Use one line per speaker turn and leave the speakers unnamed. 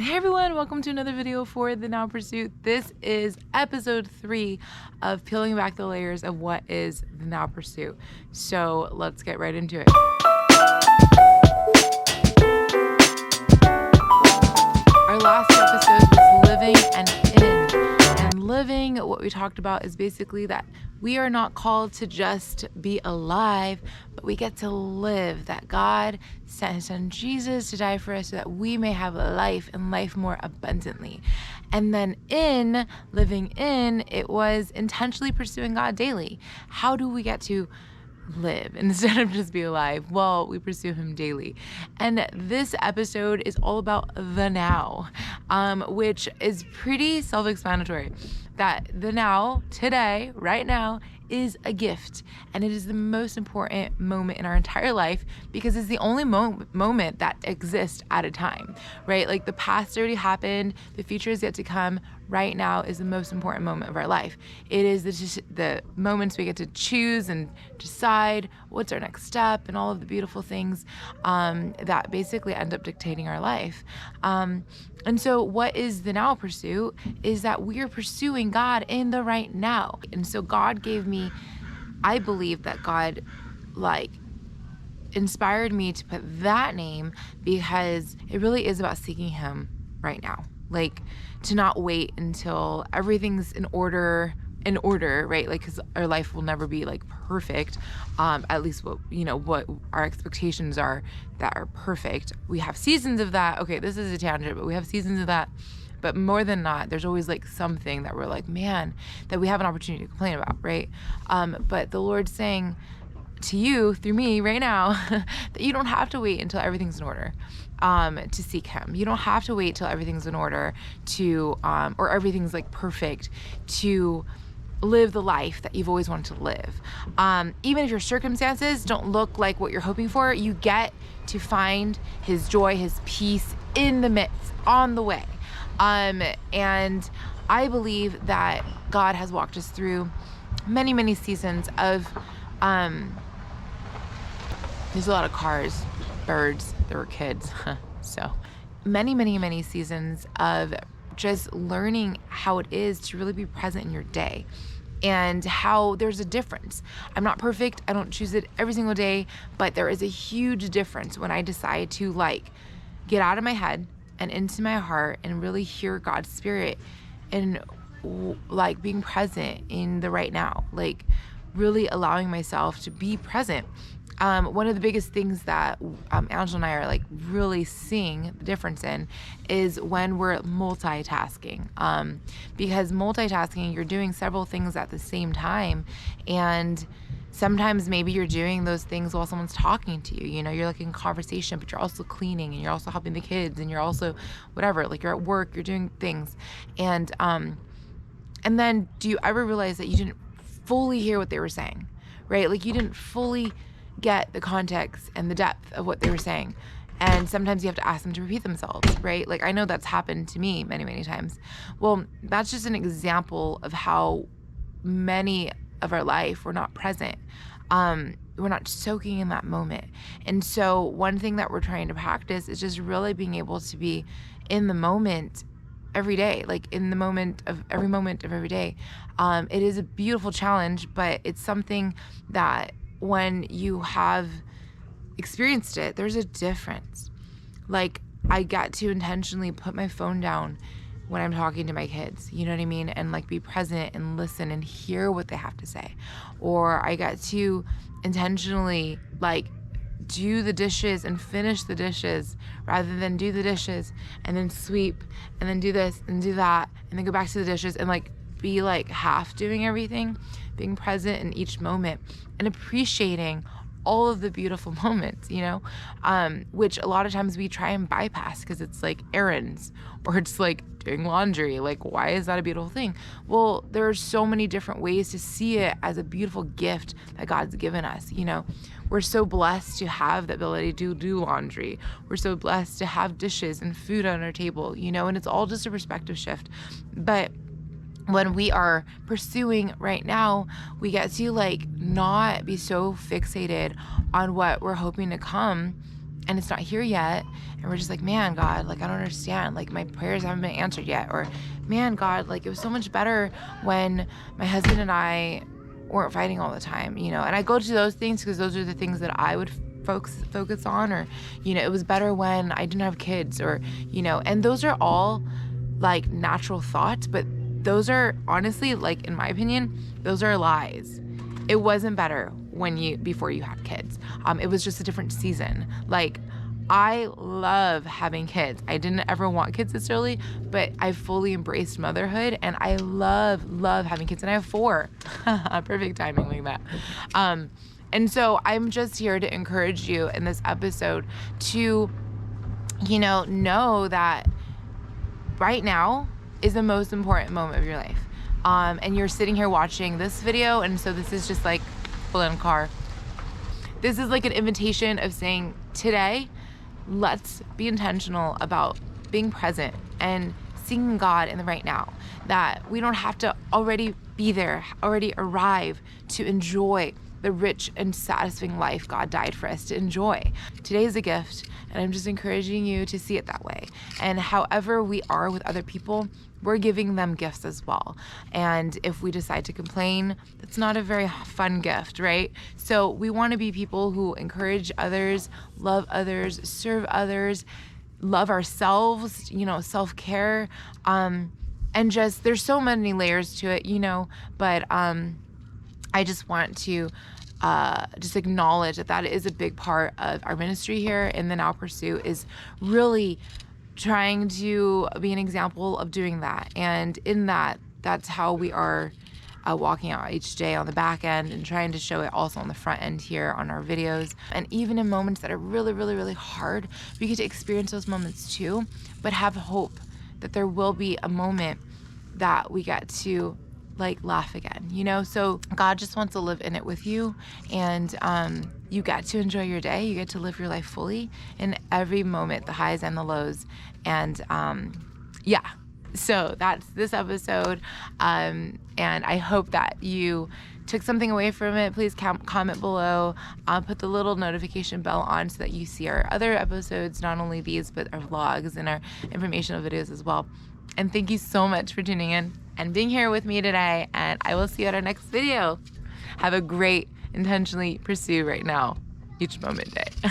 Hey everyone, welcome to another video for The Now Pursuit. This is episode 3 of peeling back the layers of what is The Now Pursuit. So let's get right into it. Our last episode was living and in. And living, what we talked about is basically that we are not called to just be alive, but we get to live, that God sent his son Jesus to die for us so that we may have life and life more abundantly. And then in living in, it was intentionally pursuing God daily. How do we get to live instead of just be alive? Well, we pursue him daily. And this episode is all about the now, which is pretty self-explanatory. That the now, today, right now, is a gift. And it is the most important moment in our entire life because it's the only moment that exists at a time, right? Like the past already happened, the future is yet to come. Right now is the most important moment of our life. It is the moments we get to choose and decide what's our next step and all of the beautiful things that basically end up dictating our life. And so what is the now pursuit is that we are pursuing God in the right now. And so God gave me, I believe that God inspired me to put that name because it really is about seeking him right now. Like to not wait until everything's in order, right? Like, cause our life will never be like perfect. At least what our expectations are that are perfect. We have seasons of that. Okay, this is a tangent, but we have seasons of that. But more than not, there's always like something that we're like, man, that we have an opportunity to complain about, right? But the Lord's saying to you through me right now that you don't have to wait until everything's in order to seek him. You don't have to wait till everything's in order to or everything's like perfect to live the life that you've always wanted to live. Even if your circumstances don't look like what you're hoping for, you get to find his joy, his peace in the midst, on the way. And I believe that God has walked us through many, many seasons of there's a lot of cars, birds, there were kids. So many, many, many seasons of just learning how it is to really be present in your day and how there's a difference. I'm not perfect. I don't choose it every single day, but there is a huge difference when I decide to get out of my head and into my heart and really hear God's spirit and being present in the right now, really allowing myself to be present. One of the biggest things that Angela and I are really seeing the difference in is when we're multitasking. Because multitasking, you're doing several things at the same time, and sometimes maybe you're doing those things while someone's talking to you. You're in conversation, but you're also cleaning and you're also helping the kids and you're also whatever, you're at work, you're doing things. And then do you ever realize that you didn't fully hear what they were saying, right? You didn't fully get the context and the depth of what they were saying. And sometimes you have to ask them to repeat themselves, right? I know that's happened to me many, many times. Well, that's just an example of how many of our life we're not present. We're not soaking in that moment. And so one thing that we're trying to practice is just really being able to be in the moment every day, in the moment of every day. It is a beautiful challenge, but it's something that when you have experienced it, there's a difference. I got to intentionally put my phone down when I'm talking to my kids, you know what I mean? And be present and listen and hear what they have to say. Or I got to intentionally do the dishes and finish the dishes rather than do the dishes and then sweep and then do this and do that and then go back to the dishes and be half doing everything, being present in each moment and appreciating all of the beautiful moments, which a lot of times we try and bypass because it's errands or it's doing laundry. Why is that a beautiful thing? Well, there are so many different ways to see it as a beautiful gift that God's given us. We're so blessed to have the ability to do laundry. We're so blessed to have dishes and food on our table, and it's all just a perspective shift. But when we are pursuing right now, we get to not be so fixated on what we're hoping to come and it's not here yet. And we're just like, man, God, like, I don't understand. Like, my prayers haven't been answered yet. Or, man, God, like, it was so much better when my husband and I weren't fighting all the time, you know? And I go to those things because those are the things that I would focus on. Or, you know, it was better when I didn't have kids, or, you know, and those are all like natural thoughts, but those are honestly, like, in my opinion, those are lies. It wasn't better before you had kids. It was just a different season. Like, I love having kids. I didn't ever want kids necessarily, but I fully embraced motherhood, and I love having kids, and I have 4. Perfect timing like that. And so I'm just here to encourage you in this episode to, you know that right now is the most important moment of your life. And you're sitting here watching this video, and so this is just like pull in a car. This is like an invitation of saying, today, let's be intentional about being present and seeing God in the right now. That we don't have to already be there, already arrive to enjoy the rich and satisfying life God died for us to enjoy. Today is a gift, and I'm just encouraging you to see it that way. And however we are with other people, we're giving them gifts as well. And if we decide to complain, that's not a very fun gift, right? So we want to be people who encourage others, love others, serve others, love ourselves, you know, self-care. And just, there's so many layers to it, you know, but I just want to just acknowledge that is a big part of our ministry here in the Now Pursuit, is really trying to be an example of doing that. And in that's how we are walking out each day on the back end, and trying to show it also on the front end here on our videos. And even in moments that are really, really, really hard, we get to experience those moments too, but have hope that there will be a moment that we get to like laugh again, you know? So God just wants to live in it with you, and you get to enjoy your day. You get to live your life fully in every moment, the highs and the lows. And yeah, so that's this episode. And I hope that you took something away from it. Please comment below, put the little notification bell on so that you see our other episodes, not only these, but our vlogs and our informational videos as well. And thank you so much for tuning in and being here with me today. And I will see you at our next video. Have a great Intentionally Pursue right now, each moment day.